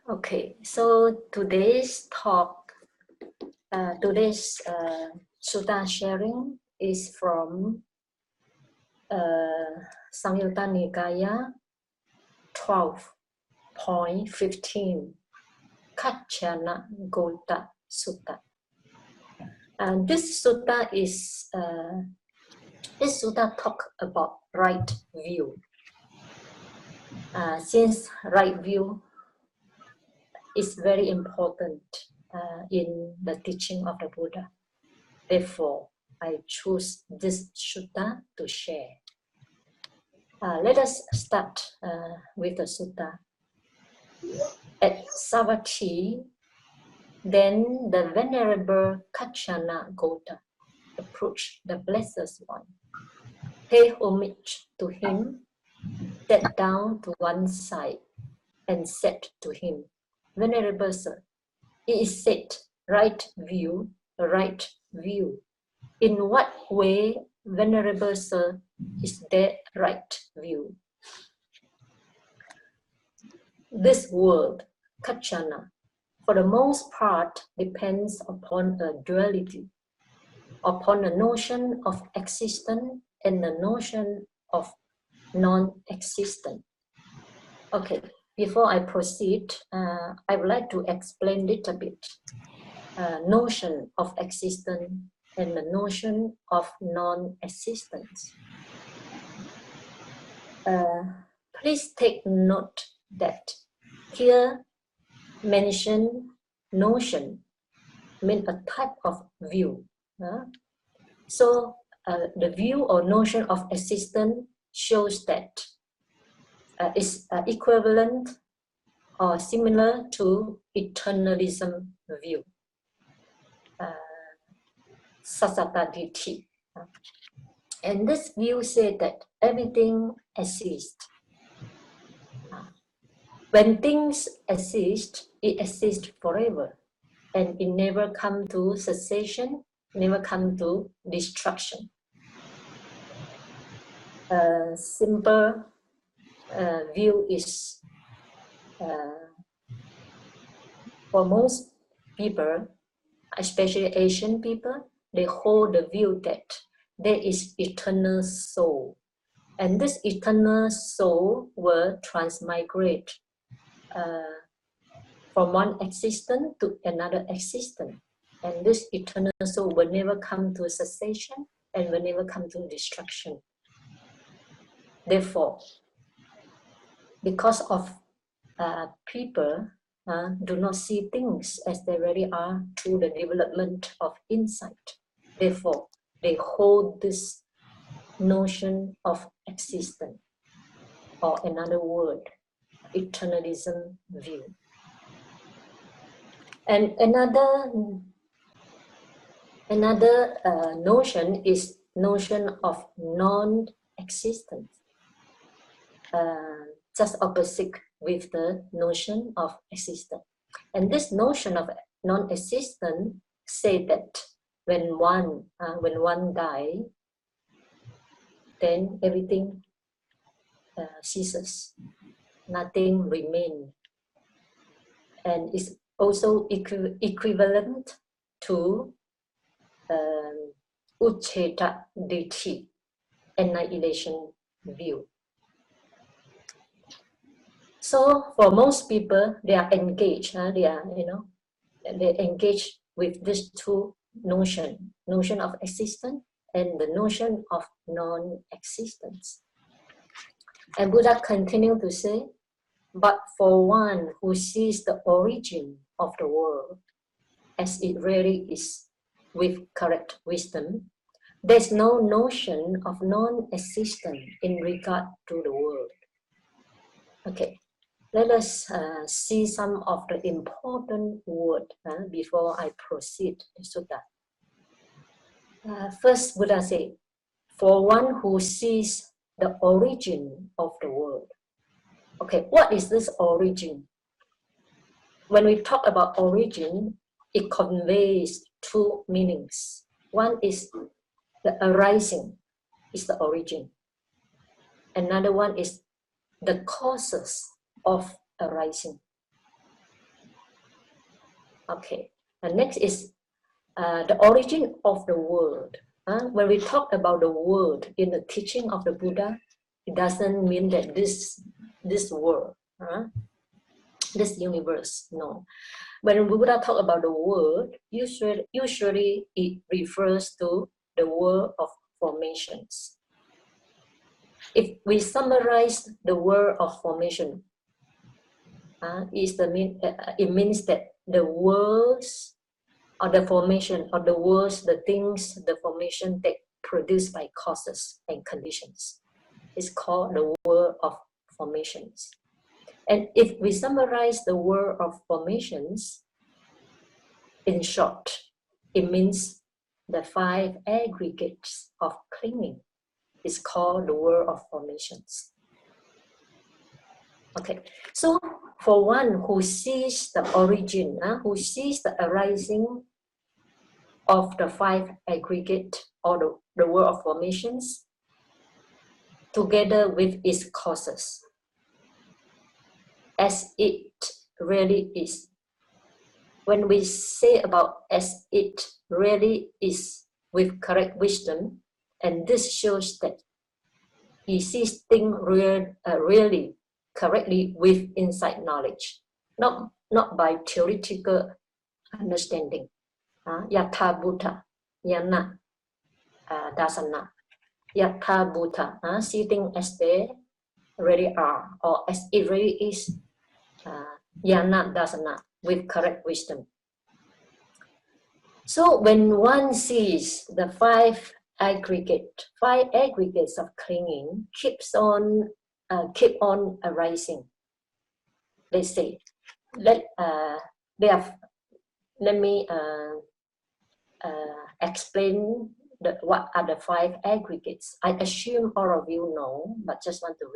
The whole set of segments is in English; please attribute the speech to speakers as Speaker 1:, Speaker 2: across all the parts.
Speaker 1: Okay, so today's talk, today's Sutta sharing is from Samyutta Nikaya 12.15, Kaccānagotta Sutta. And this sutta talk about right view. Since right view is very important in the teaching of the Buddha, therefore I choose this sutta to share. Let us start with the sutta. At Savatthi, then the Venerable Kaccānagotta approached the Blessed One, paid homage to him, sat down to one side, and said to him, Venerable Sir, it is said, right view. In what way, Venerable Sir, is that right view? This word, Kaccāna, for the most part depends upon a duality, upon a notion of existence and the notion of non-existent. Okay, before I proceed, I would like to explain a little bit notion of existence and the notion of non-existence. Please take note that here mention notion means a type of view. So the view or notion of existence shows that is equivalent or similar to eternalism view, Samatha-Vipassana. And this view said that everything exists. When things exist, it exists forever, and it never comes to cessation, never comes to destruction. Simple view is for most people, especially Asian people, they hold the view that there is eternal soul, and this eternal soul will transmigrate from one existence to another existence, and this eternal soul will never come to cessation and will never come to destruction. Therefore, because of people do not see things as they really are through the development of insight, therefore they hold this notion of existence, or another word, eternalism view. And another notion is notion of non-existence, just opposite with the notion of existence. And this notion of non-existence say that when one dies, then everything ceases, nothing remains, and is also equivalent to Ucceta Ditti, annihilation view. So for most people, they are engaged. They engage with these two notion of existence and the notion of non-existence. And Buddha continued to say, but for one who sees the origin of the world as it really is with correct wisdom, there's no notion of non-existence in regard to the world. Okay, let us see some of the important words before I proceed to Sutta. First, Buddha said, for one who sees the origin of the world. Okay, what is this origin? When we talk about origin, it conveys two meanings. One is the arising, is the origin. Another one is the causes of arising. Okay, and next is the origin of the world. When we talk about the world in the teaching of the Buddha, it doesn't mean that this world, this universe, no. When Buddha talk about the world, usually it refers to the world of formations. If we summarize the word of formation, it means that the worlds or the formation of the worlds, the things, the formation that produced by causes and conditions is called the world of formations. And if we summarize the world of formations, in short, it means the 5 aggregates of clinging is called the world of formations. Okay, so for one who sees the origin, who sees the arising of the 5 aggregate or the world of formations together with its causes, as it really is. When we say about as it really is with correct wisdom, and this shows that he sees things really correctly with insight knowledge, not by theoretical understanding. Yatha Buddha, Yana Dasana. Yatha Buddha, see things as they really are, or as it really is. Yana Dasana, with correct wisdom. So when one sees the 5 aggregates of clinging keep on arising. Let's say, let me explain what are the 5 aggregates. I assume all of you know, but just want to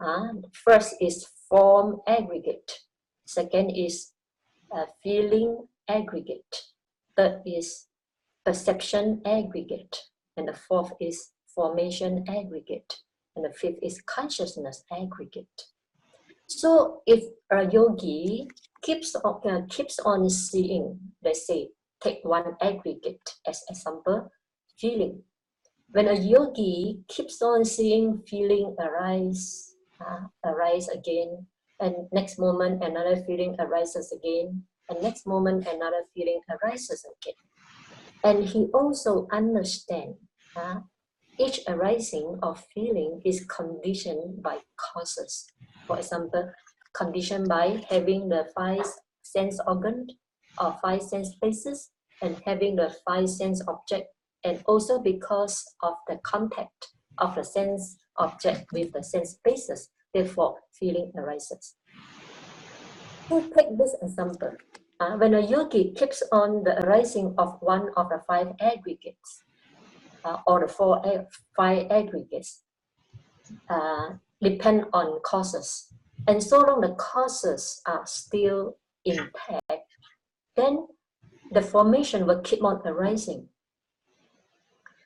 Speaker 1: remind. First is form aggregate. Second is feeling aggregate. Third is perception aggregate. And the fourth is formation aggregate. And the fifth is consciousness aggregate. So if a yogi keeps on seeing, let's say, take one aggregate as example, feeling. When a yogi keeps on seeing feeling arise again, and next moment another feeling arises again, and next moment another feeling arises again. And he also understands each arising of feeling is conditioned by causes. For example, conditioned by having the 5 sense organs or 5 sense places and having the 5 sense object, and also because of the contact of the sense object with the sense places, therefore feeling arises. To take this example, when a yogi keeps on the arising of one of the 5 aggregates, or the 5 aggregates, depend on causes. And so long the causes are still intact, then the formation will keep on arising.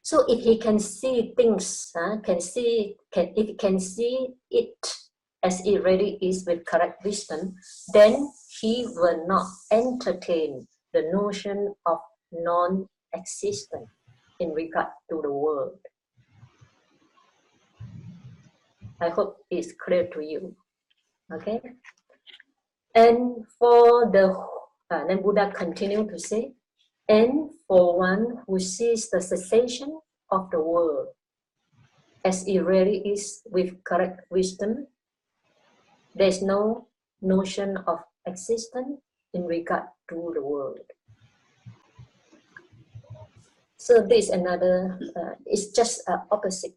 Speaker 1: So if he can see things, if he can see it as it really is with correct wisdom, then he will not entertain the notion of non-existence in regard to the world. I hope it's clear to you. Okay? And for then Buddha continued to say, and for one who sees the cessation of the world as it really is with correct wisdom, there's no notion of existence in regard to the world. So this another, it's just opposite.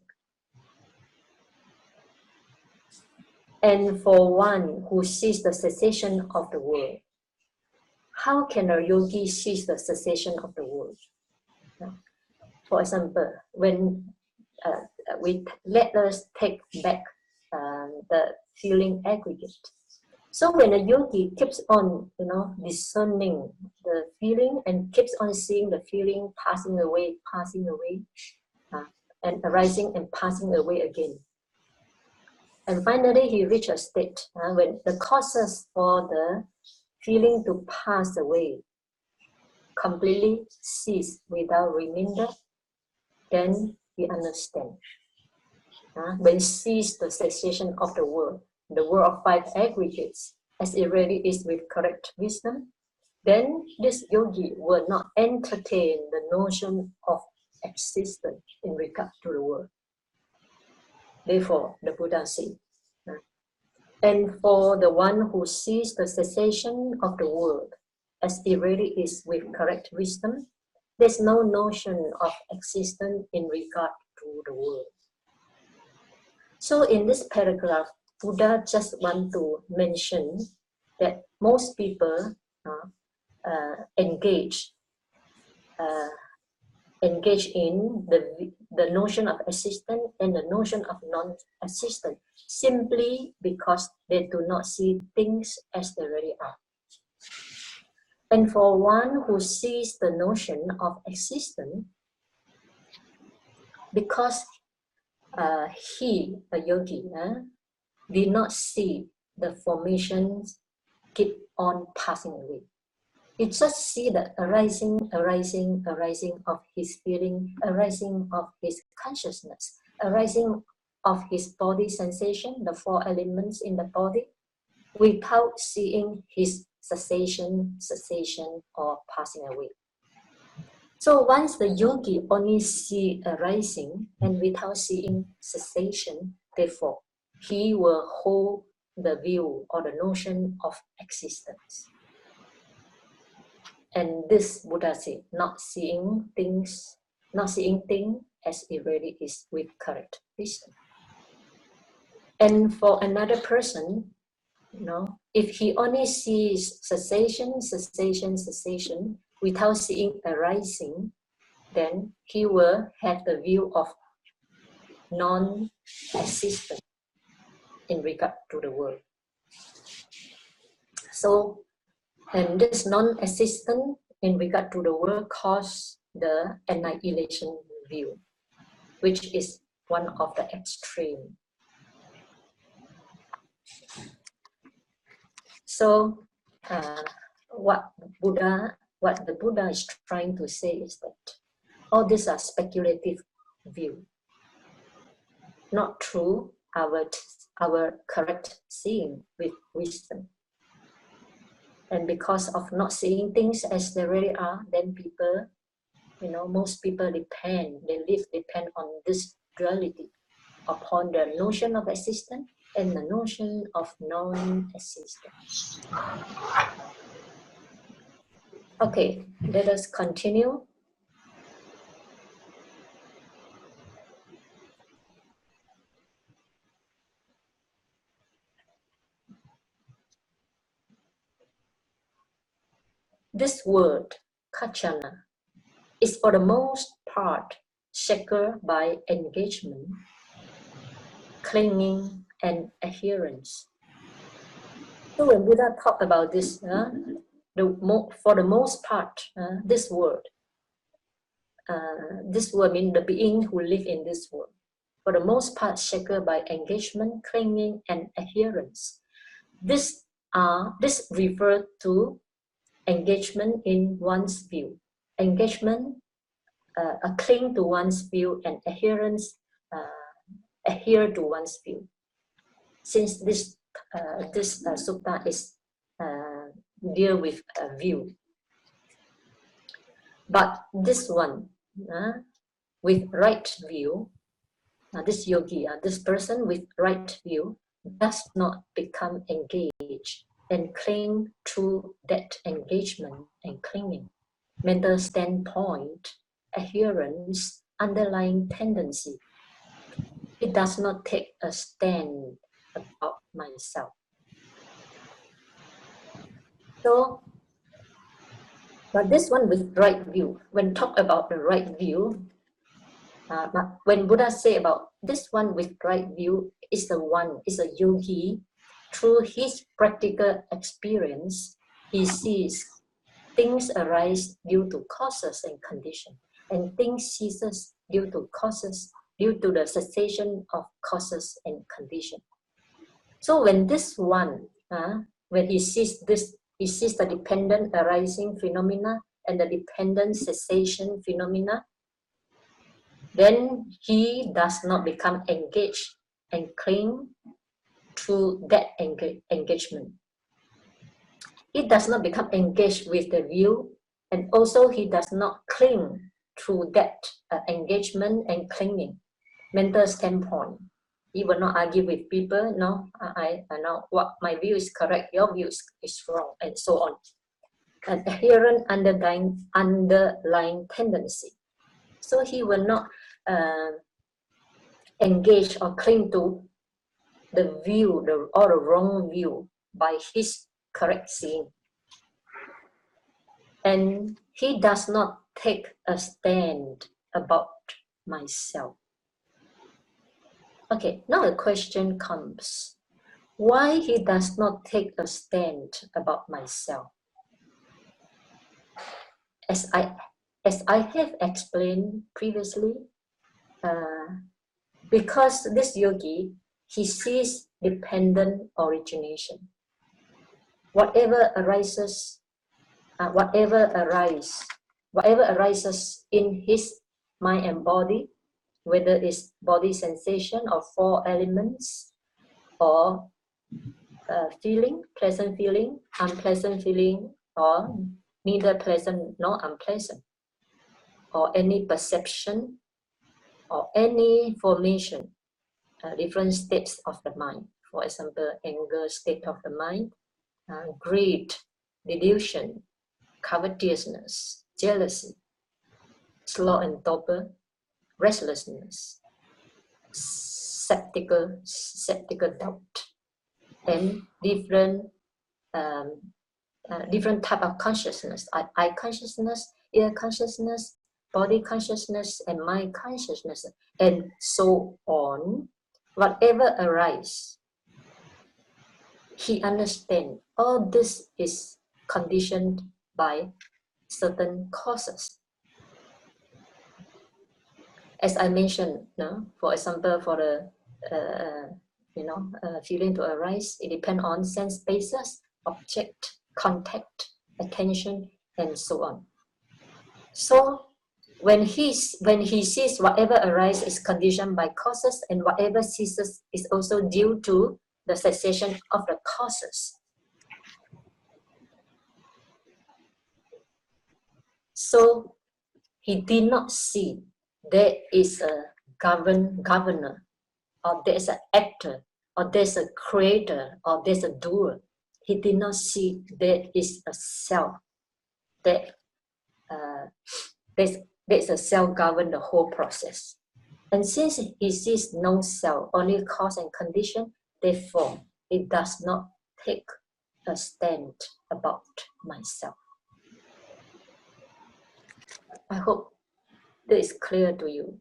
Speaker 1: And for one who sees the cessation of the world, how can a yogi see the cessation of the world? For example, when let us take back the feeling aggregate. So when a yogi keeps on, discerning the feeling and keeps on seeing the feeling passing away, and arising and passing away again. And finally, he reached a state when the causes for the feeling to pass away, completely cease without remainder, then we understand. When cease the cessation of the world of five aggregates, as it really is with correct wisdom, then this yogi will not entertain the notion of existence in regard to the world. Therefore, the Buddha said, and for the one who sees the cessation of the world as it really is with correct wisdom, there's no notion of existence in regard to the world. So in this paragraph, Buddha just want to mention that most people engage in the notion of existence and the notion of non-existence simply because they do not see things as they really are. And for one who sees the notion of existence, because he, a yogi, did not see the formations keep on passing away. He just see the arising of his feeling, arising of his consciousness, arising of his body sensation, the four elements in the body, without seeing his cessation or passing away. So once the yogi only see arising and without seeing cessation, therefore, he will hold the view or the notion of existence. And this Buddha said, not seeing thing as it really is with correct wisdom. And for another person, if he only sees cessation without seeing arising, then he will have the view of non-existence in regard to the world. So, and this non-existence in regard to the world causes the annihilation view, which is one of the extreme. So, what the Buddha is trying to say is that all these are speculative view, not true our correct seeing with wisdom. And because of not seeing things as they really are, then people, most people depend on this duality, upon the notion of existence and the notion of non-existence. Okay, let us continue. This word, Kaccāna, is for the most part shackled by engagement, clinging, and adherence. So when Buddha talked about this, for the most part, this word means the being who live in this world. For the most part, shackled by engagement, clinging, and adherence. This refers to engagement in one's view. Engagement, cling to one's view, and adherence, adhere to one's view. Since this sutta is deal with a view. But this one, with right view, this yogi, this person with right view, does not become engaged and cling to that engagement and clinging. Mental standpoint, adherence, underlying tendency. It does not take a stand about myself. So, but this one with right view, when talk about the right view, but when Buddha say about this one with right view is a yogi, through his practical experience, he sees things arise due to causes and conditions, and things ceases due to the cessation of causes and conditions. So when this one, when he sees this he sees the dependent arising phenomena and the dependent cessation phenomena, then he does not become engaged and cling to that engagement. He does not become engaged with the view, and also he does not cling to that engagement and clinging mental standpoint. He will not argue with people. No, I know what my view is correct, your view is wrong, and so on. An inherent underlying tendency. So he will not engage or cling to the view or the wrong view by his correct seeing. And he does not take a stand about myself. Okay, now the question comes. Why he does not take a stand about myself? As I have explained previously, because this yogi, he sees dependent origination. Whatever arises in his mind and body, whether it's body sensation or four elements, or feeling, pleasant feeling, unpleasant feeling, or neither pleasant nor unpleasant, or any perception, or any formation, different states of the mind. For example, anger state of the mind, greed, delusion, covetousness, jealousy, sloth and torpor, restlessness, skeptical doubt, and different type of consciousness, eye consciousness, ear consciousness, body consciousness, and mind consciousness, and so on. Whatever arises, he understands all this is conditioned by certain causes. As I mentioned, no? For example, for the feeling to arise, it depends on sense basis, object, contact, attention, and so on. So when he sees whatever arises is conditioned by causes, and whatever ceases is also due to the cessation of the causes. So he did not see there is a governor, or there's an actor, or there's a creator, or there's a doer. He did not see there is a self, that there's a self govern the whole process. And since he sees no self, only cause and condition, therefore it does not take a stand about myself. I hope that is clear to you.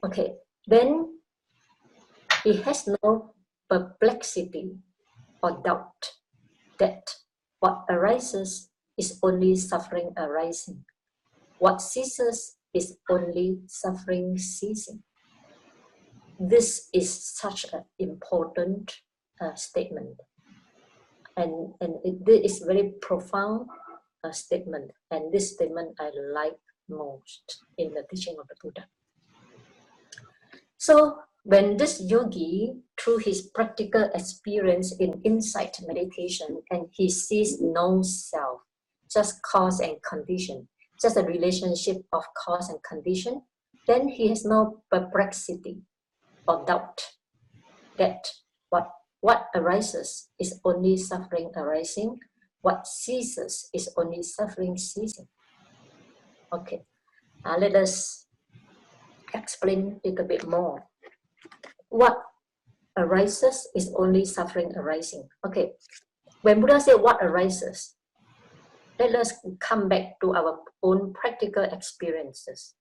Speaker 1: Okay, then he has no perplexity or doubt that what arises is only suffering arising. What ceases is only suffering ceasing. This is such an important statement. And it is very profound statement. And this statement I like most in the teaching of the Buddha. So when this yogi, through his practical experience in insight meditation, and he sees no self, just cause and condition, just a relationship of cause and condition, then he has no perplexity or doubt that what arises is only suffering arising, what ceases is only suffering ceasing. Okay, let us explain a little bit more. What arises is only suffering arising. Okay, when Buddha said what arises, let us come back to our own practical experiences.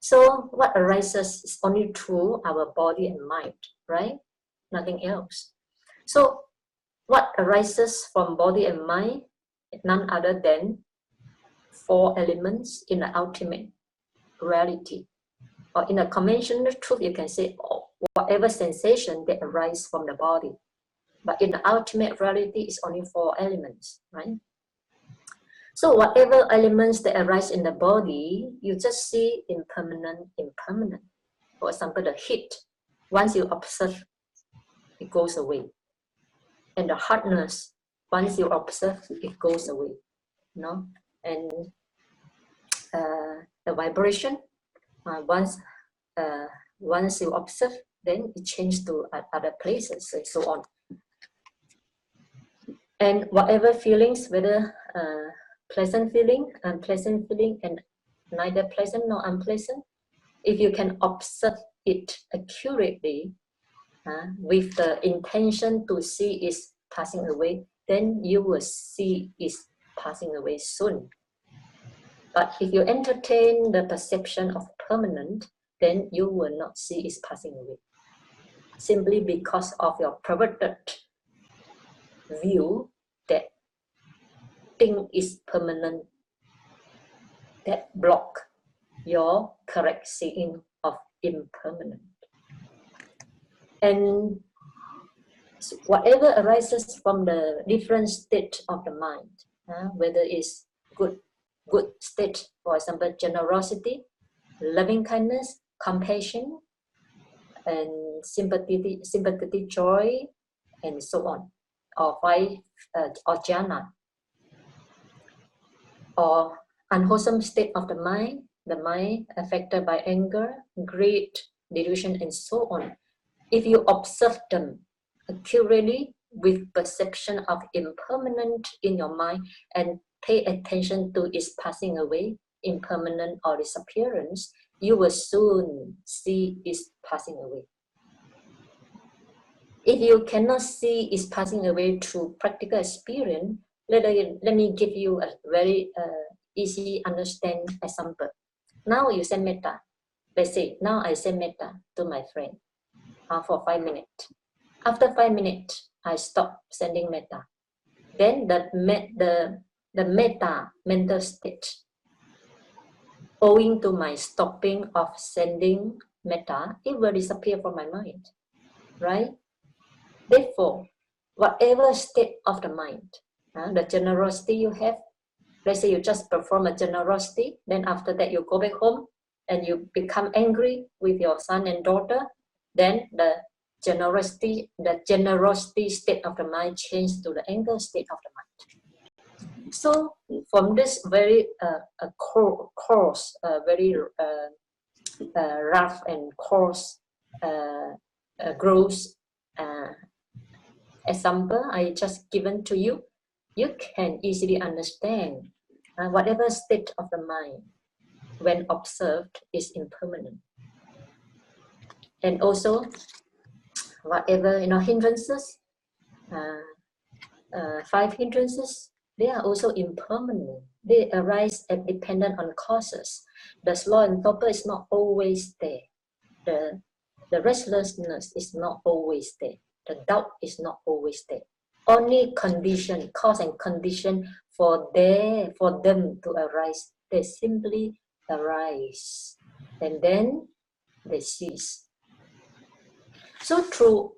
Speaker 1: So what arises is only through our body and mind, right? Nothing else. So what arises from body and mind, none other than four elements in the ultimate reality. Or in a conventional truth, you can say whatever sensation that arises from the body. But in the ultimate reality, it's only 4 elements, right? So whatever elements that arise in the body, you just see impermanent. For example, the heat, once you observe, it goes away. And the hardness, once you observe, it goes away. No? And the vibration, once you observe, then it changes to other places, and so on. And whatever feelings, whether pleasant feeling, unpleasant feeling, and neither pleasant nor unpleasant, if you can observe it accurately, with the intention to see it passing away, then you will see it passing away soon. But if you entertain the perception of permanent, then you will not see it passing away. Simply because of your perverted view that thing is permanent, that block your correct seeing of impermanent. And whatever arises from the different state of the mind, whether it's good state, for example, generosity, loving kindness, compassion, and sympathetic joy, and so on, or jhana, or unwholesome state of the mind affected by anger, greed, delusion, and so on. If you observe them accurately with perception of impermanent in your mind and pay attention to its passing away, impermanent or disappearance, you will soon see its passing away. If you cannot see its passing away through practical experience, let me give you a very easy understand example. Now you send metta. Let's say now I send metta to my friend for 5 minutes. After 5 minutes, I stop sending metta. Then the metta mental state, owing to my stopping of sending metta, it will disappear from my mind, right? Therefore, whatever state of the mind, the generosity you have, let's say you just perform a generosity, then after that you go back home and you become angry with your son and daughter, then the generosity state of the mind changes to the anger state of the mind. So from this very coarse, very rough and coarse, gross example I just given to you, you can easily understand whatever state of the mind when observed is impermanent. And also whatever hindrances, 5 hindrances, they are also impermanent. They arise and dependent on causes. The slow and torpor is not always there. The restlessness is not always there. The doubt is not always there. Only condition, cause and condition for them to arise. They simply arise and then they cease. So through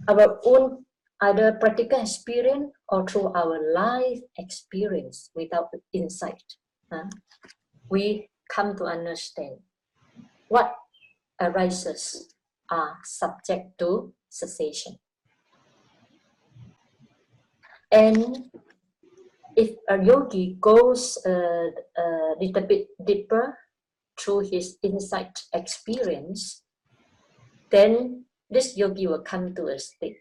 Speaker 1: our own either practical experience or through our life experience without insight, we come to understand what arises are subject to cessation. And if a yogi goes a little bit deeper through his insight experience, then this yogi will come to a state.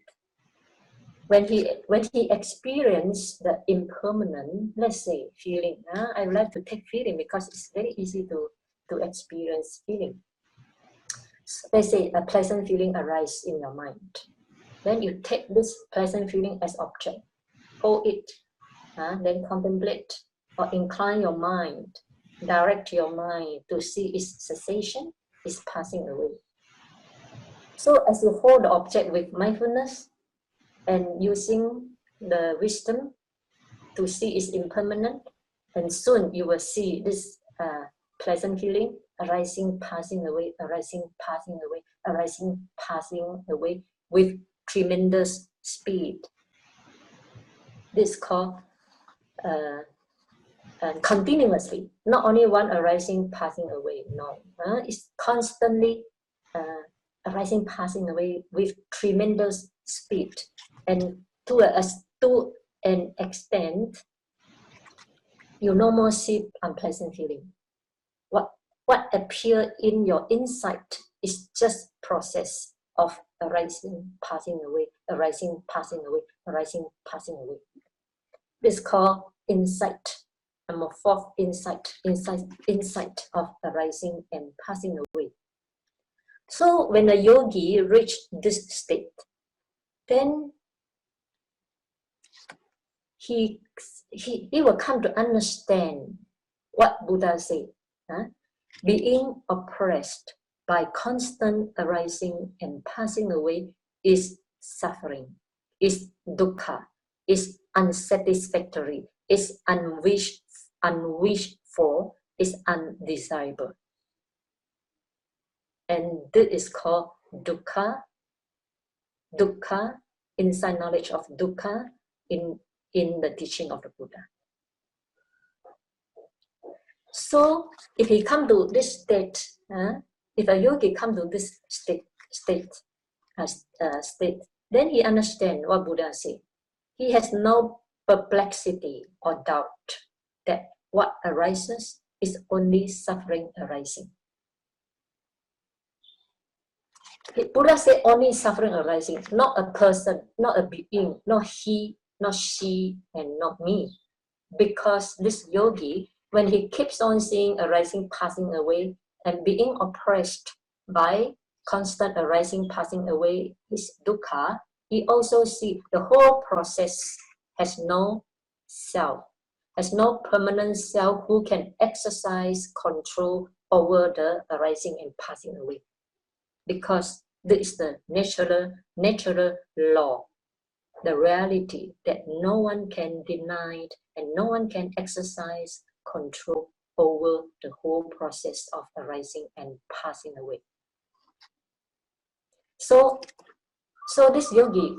Speaker 1: When he experiences the impermanent, let's say feeling, I would like to take feeling because it's very easy to experience feeling. Let's say a pleasant feeling arises in your mind. Then you take this pleasant feeling as object, hold it, then contemplate or incline your mind, direct your mind to see its cessation, its passing away. So as you hold the object with mindfulness and using the wisdom to see its impermanent, and soon you will see this pleasant feeling arising, passing away, arising, passing away, arising, passing away with tremendous speed. This is called continuously, not only one arising, passing away. No, it's constantly arising, passing away with tremendous speed, and to an extent, you no more see unpleasant feeling. What appear in your insight is just process of arising, passing away, arising, passing away, arising, passing away. This is called insight. Number 4, insight of arising and passing away. So when a yogi reached this state, then he will come to understand what Buddha said. Being oppressed by constant arising and passing away is suffering, is dukkha, is unsatisfactory, is unwished for, is undesirable. And this is called dukkha. Dukkha, inside knowledge of dukkha in the teaching of the Buddha. So if he come to this state, if a yogi come to this state, then he understand what Buddha said. He has no perplexity or doubt that what arises is only suffering arising. Buddha said only suffering arising, not a person, not a being, not he, not she, and not me. Because this yogi, when he keeps on seeing arising, passing away, and being oppressed by constant arising, passing away, is dukkha, he also sees the whole process has no self, has no permanent self who can exercise control over the arising and passing away. Because this is the natural law, the reality that no one can deny and no one can exercise control over the whole process of arising and passing away. So this yogi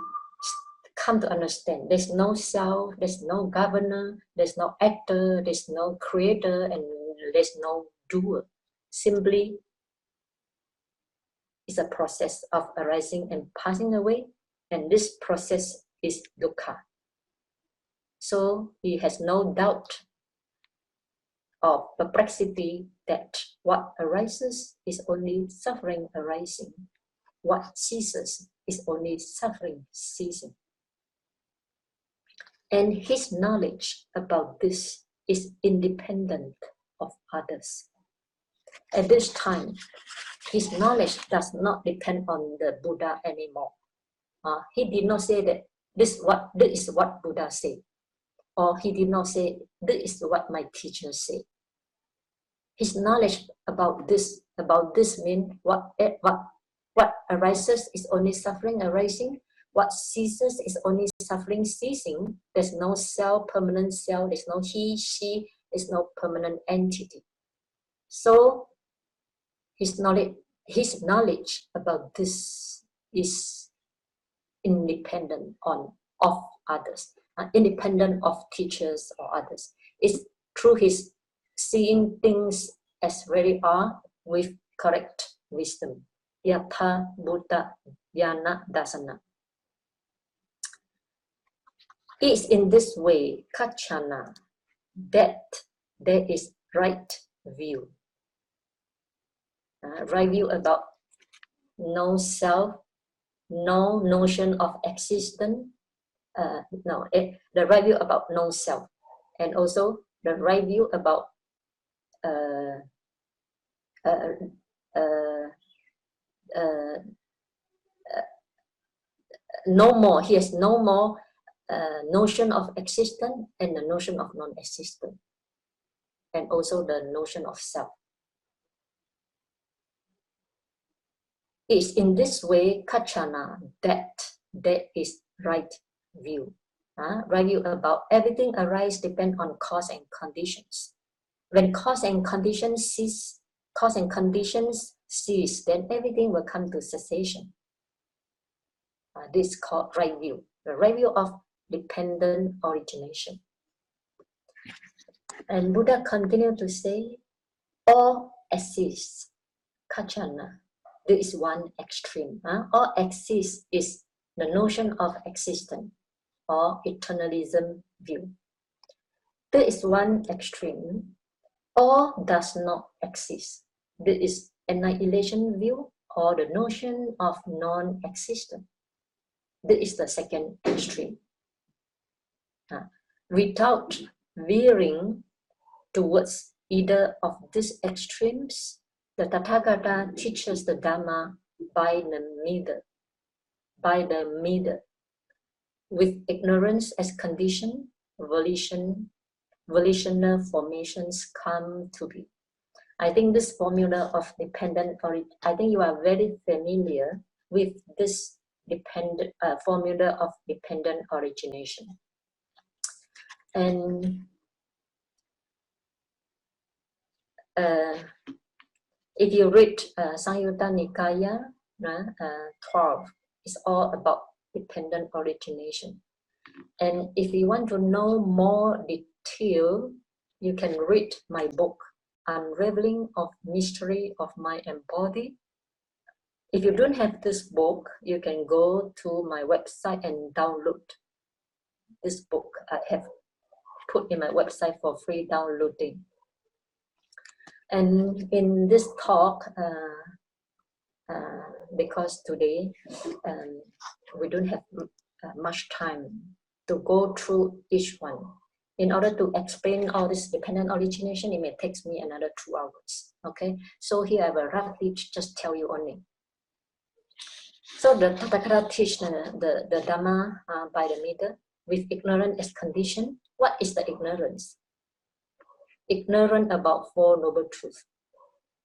Speaker 1: come to understand there's no self, there's no governor, there's no actor, there's no creator, and there's no doer. Simply, it's a process of arising and passing away, and this process is dukkha. So he has no doubt or perplexity that what arises is only suffering arising. What ceases is only suffering ceasing. And his knowledge about this is independent of others. At this time, his knowledge does not depend on the Buddha anymore. He did not say that this is what Buddha said, or he did not say this is what my teacher said. His knowledge about this means what arises is only suffering arising. What ceases is only suffering ceasing. There's no self, permanent self. There's no he, she. There's no permanent entity. So his knowledge about this is independent of others, independent of teachers or others. It's through his seeing things as really are with correct wisdom. Yatha Buddha Yana Dasana. It's in this way, Kaccāna, that there is right view. Right view about no self, no notion of existence. The right view about no self, and also the right view about no more. He has no more notion of existence and the notion of non-existence, and also the notion of self. It's in this way, Kaccāna, that there is right view. Right view about everything arise depend on cause and conditions. When cause and conditions cease, then everything will come to cessation. This is called right view. the review of dependent origination. And Buddha continued to say, all exists, Kaccāna. There is one extreme. All exists is the notion of existence or eternalism view. There is one extreme. All does not exist. There is annihilation view or the notion of non-existence. There is the second extreme. Without veering towards either of these extremes, the Tathagata teaches the Dhamma by the middle, with ignorance as condition, volitional formations come to be. I think this formula of dependent origin, I think you are very familiar with this formula of dependent origination. And if you read Samyutta Nikaya 12, it's all about dependent origination. And if you want to know more detail, you can read my book, Unraveling of Mystery of Mind and Body. If you don't have this book, you can go to my website and download this book. I have put in my website for free downloading. And in this talk, because today we don't have much time to go through each one. In order to explain all this dependent origination, it may take me another 2 hours. Okay, so here I will roughly just tell you only. So the Tathagata teach the Dhamma by the middle, with ignorance as condition. What is the ignorance? Ignorant about Four Noble Truths,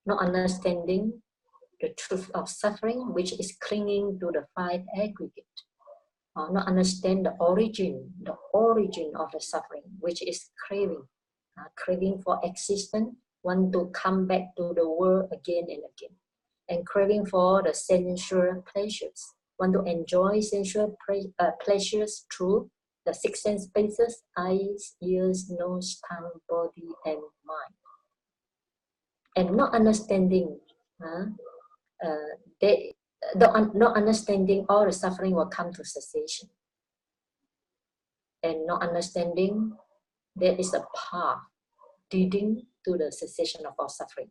Speaker 1: not understanding the truth of suffering, which is clinging to the 5 aggregate. Not understand the origin of the suffering, which is craving, craving for existence, want to come back to the world again and again, and craving for the sensual pleasures, want to enjoy sensual pleasures through the 6 sense spaces, eyes, ears, nose, tongue, body, and mind. And not understanding, not understanding all the suffering will come to cessation. And not understanding there is a path leading to the cessation of all suffering.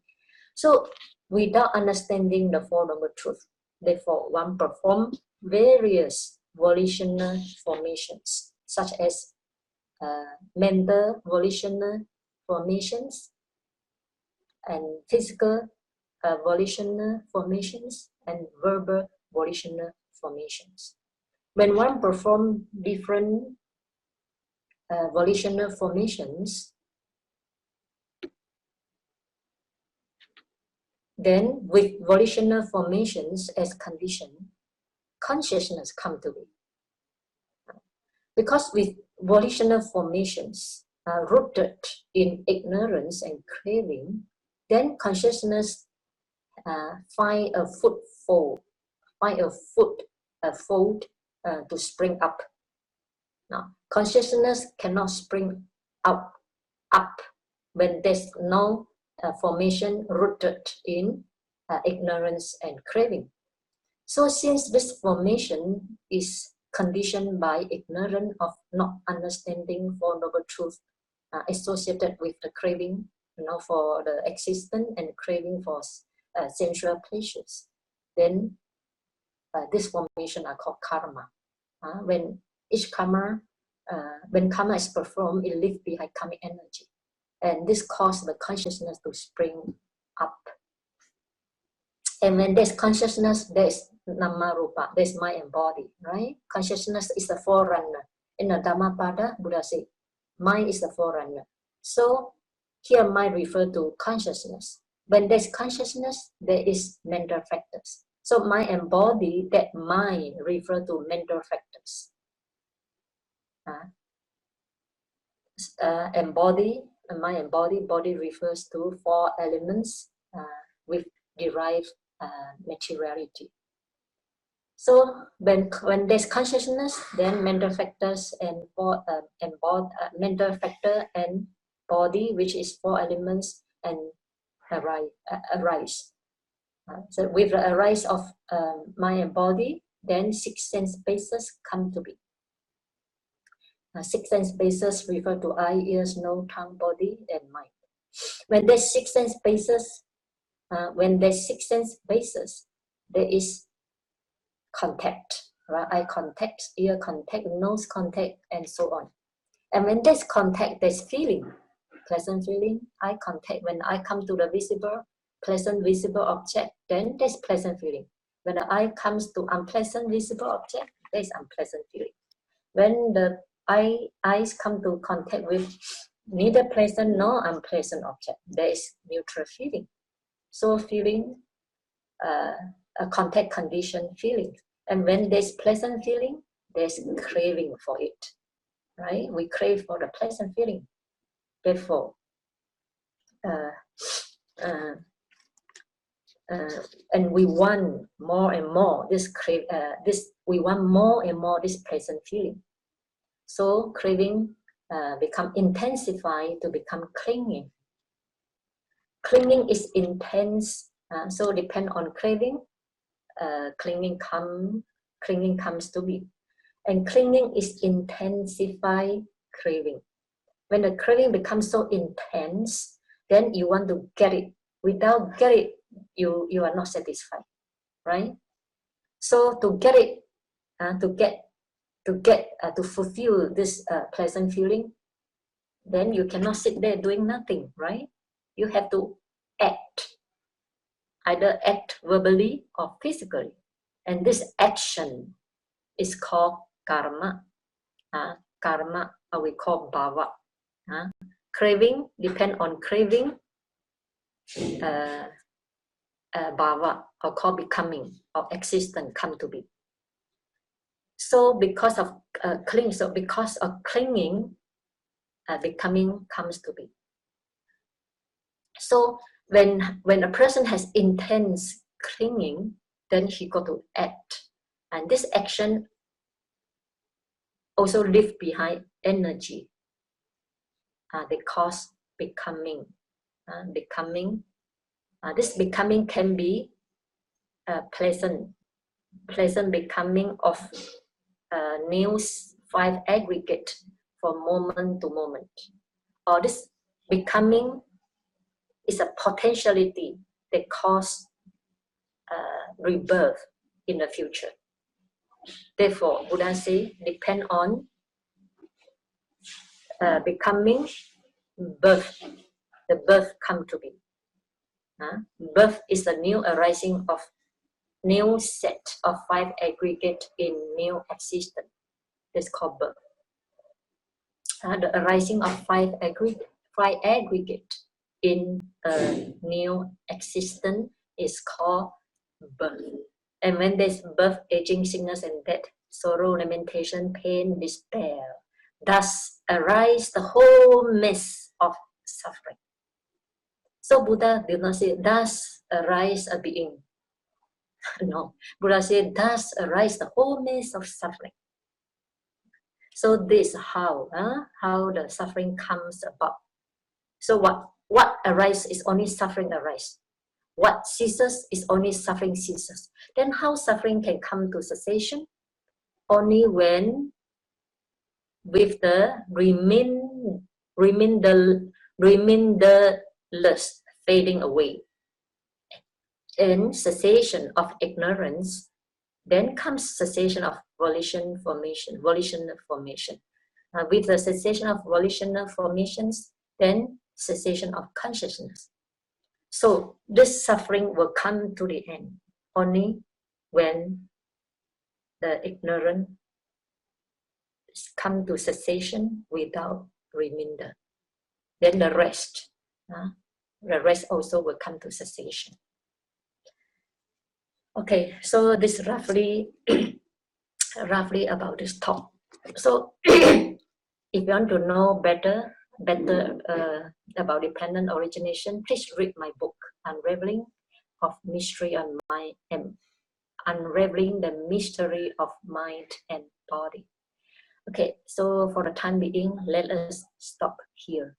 Speaker 1: So without understanding the Four Noble Truths, therefore one performs various volitional formations, such as mental volitional formations and physical volitional formations and verbal volitional formations. When one performs different volitional formations, then with volitional formations as condition, consciousness come to be. Because with volitional formations rooted in ignorance and craving, then consciousness find a fold to spring up. Now, consciousness cannot spring up when there's no formation rooted in ignorance and craving. So since this formation is conditioned by ignorance of not understanding Four Noble Truths associated with the craving, for the existence and craving for sensual pleasures, then this formation are called karma. When each karma, when karma is performed, it leaves behind karmic energy, and this causes the consciousness to spring up. And when there's consciousness, there's nama rupa, there's mind and body, right? Consciousness is the forerunner. In the Dhammapada, Buddha said, mind is the forerunner. So here mind refers to consciousness. When there's consciousness, there is mental factors. So mind and body, that mind refer to mental factors. And body, mind and body refers to 4 elements with derived materiality. So when there's consciousness, then mental factors and mental factor and body, which is 4 elements, and arise. So with the arise of mind and body, then 6 sense bases come to be. 6 sense bases refer to eye, ears, nose, tongue, body, and mind. When there's 6 sense bases, there is contact, right? Eye contact, ear contact, nose contact, and so on. And when there's contact, there's feeling, pleasant feeling, eye contact. When I come to the visible, pleasant visible object, then there's pleasant feeling. When the eye comes to unpleasant visible object, there's unpleasant feeling. When the eyes come to contact with neither pleasant nor unpleasant object, there is neutral feeling. So feeling, a contact condition feeling. And when there's pleasant feeling, there's craving for it, right? We crave for the pleasant feeling. Therefore, and we want more and more we want more and more this pleasant feeling. So craving become intensified to become clinging. Clinging is intense, so depend on craving. Clinging comes to be, and clinging is intensified craving. When the craving becomes so intense, then you want to get it. Without get it, you are not satisfied, right? So to get it, to fulfill this pleasant feeling, then you cannot sit there doing nothing, right? You have to act, either act verbally or physically, and this action is called karma. Karma, or we call bhava. Craving depend on craving, bhava, or called becoming, or existence come to be. So because of clinging, becoming comes to be. So when a person has intense clinging, then he got to act, and this action also leave behind energy. They cause becoming. This becoming can be pleasant becoming of new 5 aggregate from moment to moment, or this becoming is a potentiality that cause rebirth in the future. Therefore, Buddha says, depend on becoming, birth. The birth come to be. Birth is a new arising of new set of 5 aggregate in new existence. That's called birth. The arising of 5 aggregate in a new existence is called birth. And when there's birth, aging, sickness, and death, sorrow, lamentation, pain, despair, thus arise the whole mess of suffering. So Buddha did not say, thus arise a being. No, Buddha said, thus arise the whole mess of suffering. So this is how the suffering comes about. So what arises is only suffering arise. What ceases is only suffering ceases. Then how suffering can come to cessation? Only when with the reminderless fading away and cessation of ignorance, then comes cessation of volitional formation. With the cessation of volitional formations, then cessation of consciousness. So this suffering will come to the end only when the ignorant come to cessation without remainder. Then the rest also will come to cessation. Okay, so this roughly about this talk. So if you want to know better about dependent origination, please read my book, Unraveling of Mystery on Mind and unraveling the mystery of mind and body. Okay, so for the time being, let us stop here.